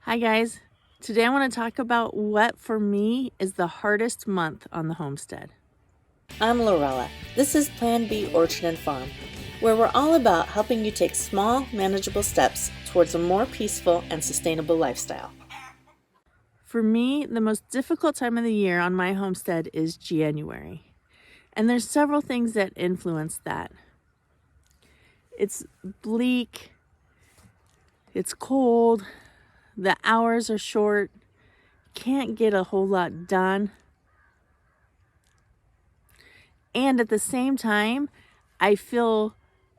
Hi guys, today I want to talk about what for me is the hardest month on the homestead. I'm Lorella. This is Plan B Orchard and Farm, where we're all about helping you take small, manageable steps towards a more peaceful and sustainable lifestyle. For me, the most difficult time of the year on my homestead is January. And there's several things that influence that. It's bleak, it's cold, the hours are short, can't get a whole lot done. And at the same time, I feel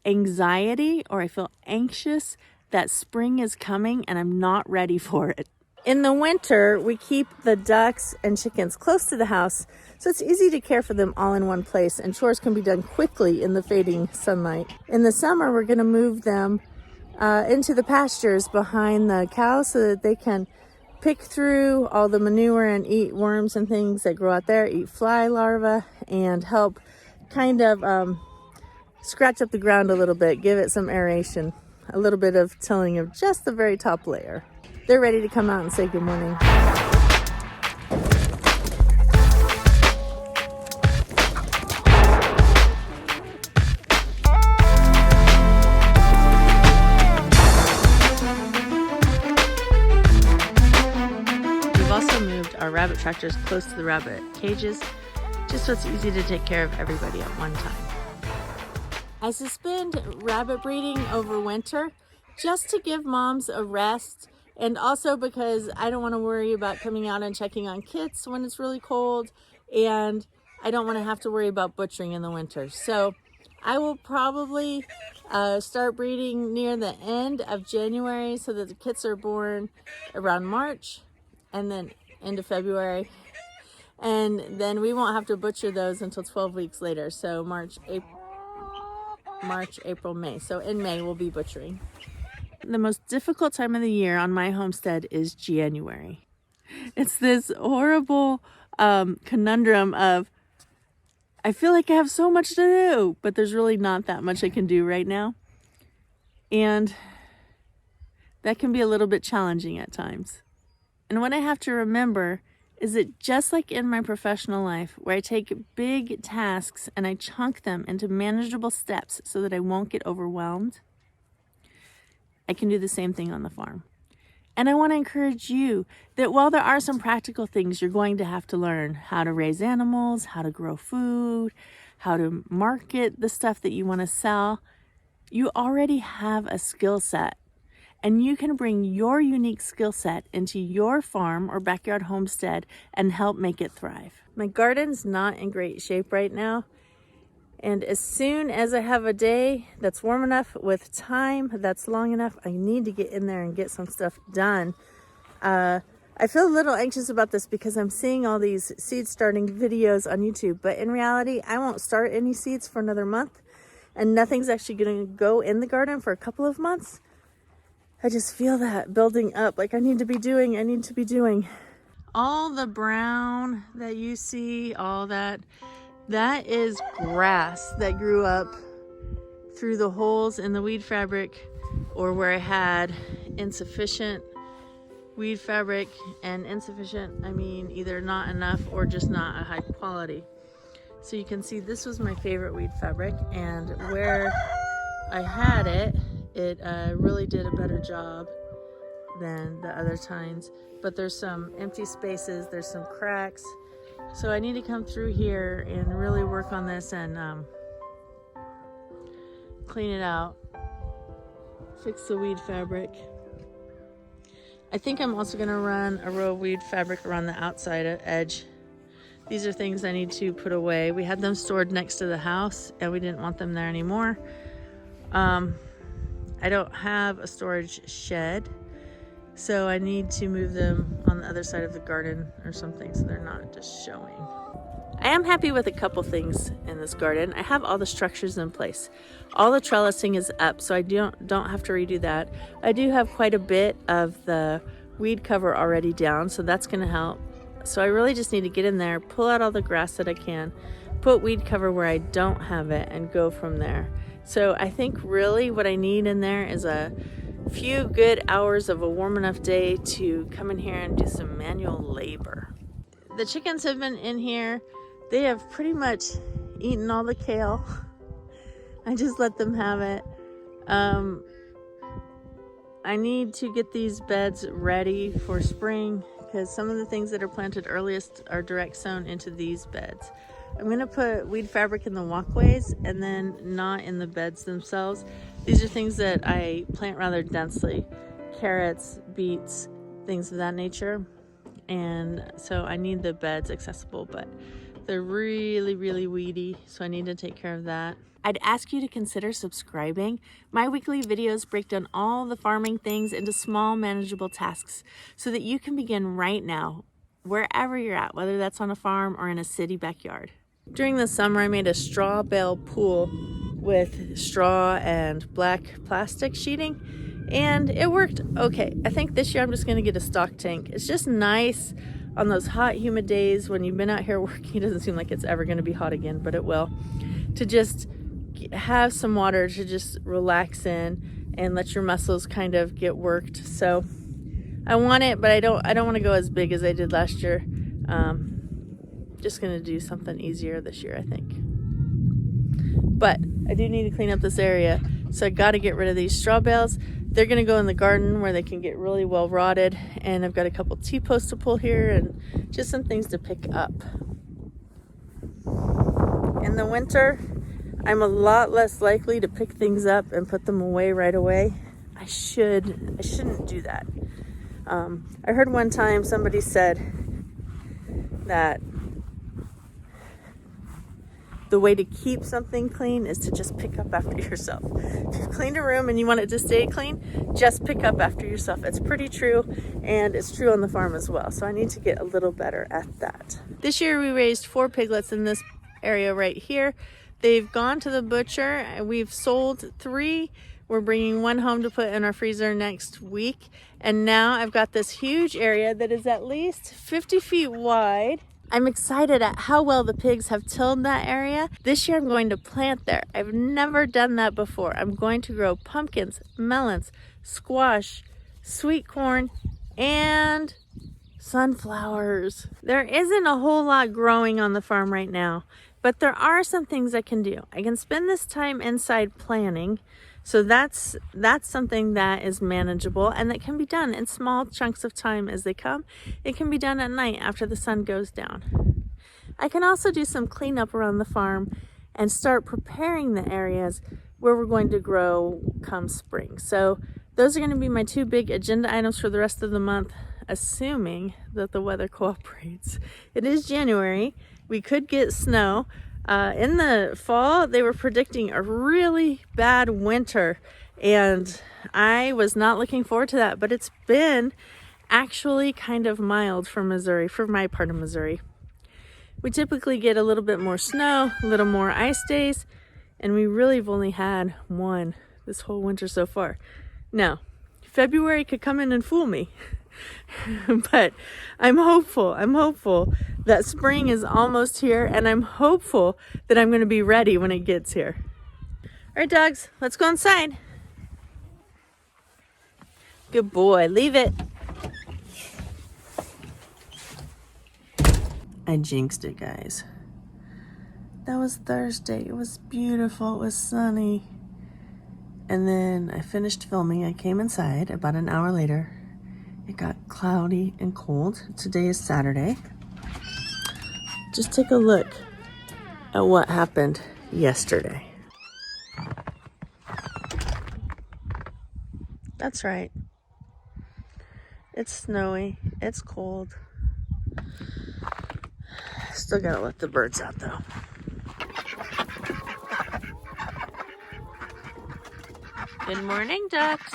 anxiety or I feel anxious that spring is coming and I'm not ready for it. In the winter, we keep the ducks and chickens close to the house, so it's easy to care for them all in one place, and chores can be done quickly in the fading sunlight. In the summer, we're going to move them into the pastures behind the cows so that they can pick through all the manure and eat worms and things that grow out there, eat fly larvae, and help kind of scratch up the ground a little bit, give it some aeration, a little bit of tilling of just the very top layer. They're ready to come out and say good morning. We've also moved our rabbit tractors close to the rabbit cages, just so it's easy to take care of everybody at one time. I suspend rabbit breeding over winter just to give moms a rest, and also because I don't want to worry about coming out and checking on kits when it's really cold, and I don't want to have to worry about butchering in the winter. So I will probably start breeding near the end of January so that the kits are born around March and then into February. And then we won't have to butcher those until 12 weeks later. So March, April, May. So in May we'll be butchering. The most difficult time of the year on my homestead is January. It's this horrible conundrum of, I feel like I have so much to do, but there's really not that much I can do right now. And that can be a little bit challenging at times. And what I have to remember is that just like in my professional life, where I take big tasks and I chunk them into manageable steps so that I won't get overwhelmed, I can do the same thing on the farm. And I want to encourage you that while there are some practical things you're going to have to learn, how to raise animals, how to grow food, how to market the stuff that you want to sell, you already have a skill set. And you can bring your unique skill set into your farm or backyard homestead and help make it thrive. My garden's not in great shape right now. And as soon as I have a day that's warm enough with time that's long enough, I need to get in there and get some stuff done. I feel a little anxious about this because I'm seeing all these seed starting videos on YouTube, but in reality, I won't start any seeds for another month, and nothing's actually going to go in the garden for a couple of months. I just feel that building up, like I need to be doing. All the brown that you see, all that is grass that grew up through the holes in the weed fabric, or where I had insufficient weed fabric. And insufficient, I mean either not enough or just not a high quality. So you can see this was my favorite weed fabric, and where I had it, it really did a better job than the other times. But there's some empty spaces, there's some cracks. So I need to come through here and really work on this and clean it out, fix the weed fabric. I think I'm also going to run a row of weed fabric around the outside edge. These are things I need to put away. We had them stored next to the house and we didn't want them there anymore. I don't have a storage shed, so I need to move them on the other side of the garden or something so they're not just showing. I am happy with a couple things in this garden. I have all the structures in place. All the trellising is up, so I don't have to redo that. I do have quite a bit of the weed cover already down, so that's going to help. So I really just need to get in there, pull out all the grass that I can, put weed cover where I don't have it, and go from there. So I think really what I need in there is a few good hours of a warm enough day to come in here and do some manual labor. The chickens have been in here. They have pretty much eaten all the kale. I just let them have it. I need to get these beds ready for spring because some of the things that are planted earliest are direct sown into these beds. I'm going to put weed fabric in the walkways and then not in the beds themselves. These are things that I plant rather densely. Carrots, beets, things of that nature. And so I need the beds accessible, but they're really, really weedy, so I need to take care of that. I'd ask you to consider subscribing. My weekly videos break down all the farming things into small, manageable tasks so that you can begin right now, wherever you're at, whether that's on a farm or in a city backyard. During the summer, I made a straw bale pool with straw and black plastic sheeting, and it worked okay. I think this year I'm just gonna get a stock tank. It's just nice on those hot, humid days when you've been out here working. It doesn't seem like it's ever gonna be hot again, but it will. To just have some water to just relax in and let your muscles kind of get worked. So I want it, but I don't want to go as big as I did last year. Just gonna do something easier this year, I think. But I do need to clean up this area, so I got to get rid of these straw bales. They're gonna go in the garden where they can get really well rotted, and I've got a couple T-posts to pull here and just some things to pick up. In the winter, I'm a lot less likely to pick things up and put them away right away. I shouldn't do that. I heard one time somebody said that the way to keep something clean is to just pick up after yourself. If you've cleaned a room and you want it to stay clean, just pick up after yourself. It's pretty true, and it's true on the farm as well. So I need to get a little better at that. This year we raised 4 piglets in this area right here. They've gone to the butcher. We've sold 3. We're bringing 1 home to put in our freezer next week. And now I've got this huge area that is at least 50 feet wide. I'm excited at how well the pigs have tilled that area. This year I'm going to plant there. I've never done that before. I'm going to grow pumpkins, melons, squash, sweet corn, and sunflowers. There isn't a whole lot growing on the farm right now, but there are some things I can do. I can spend this time inside planning. So that's something that is manageable and that can be done in small chunks of time as they come. It can be done at night after the sun goes down. I can also do some cleanup around the farm and start preparing the areas where we're going to grow come spring. So those are going to be my 2 big agenda items for the rest of the month, assuming that the weather cooperates. It is January. We could get snow. In the fall, they were predicting a really bad winter, and I was not looking forward to that, but it's been actually kind of mild for Missouri, for my part of Missouri. We typically get a little bit more snow, a little more ice days, and we really have only had 1 this whole winter so far. Now, February could come in and fool me. But I'm hopeful that spring is almost here, and I'm hopeful that I'm going to be ready when it gets here. All right, dogs, let's go inside. Good boy, leave it. I jinxed it, guys. That was Thursday. It was beautiful. It was sunny. And then I finished filming. I came inside about an hour later. It got cloudy and cold. Today is Saturday. Just take a look at what happened yesterday. That's right. It's snowy. It's cold. Still gotta let the birds out though. Good morning, ducks.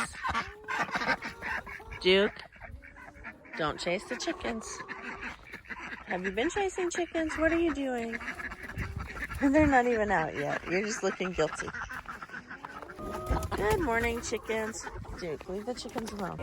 Duke. Don't chase the chickens. Have you been chasing chickens? What are you doing? They're not even out yet. You're just looking guilty. Good morning, chickens. Duke, leave the chickens alone.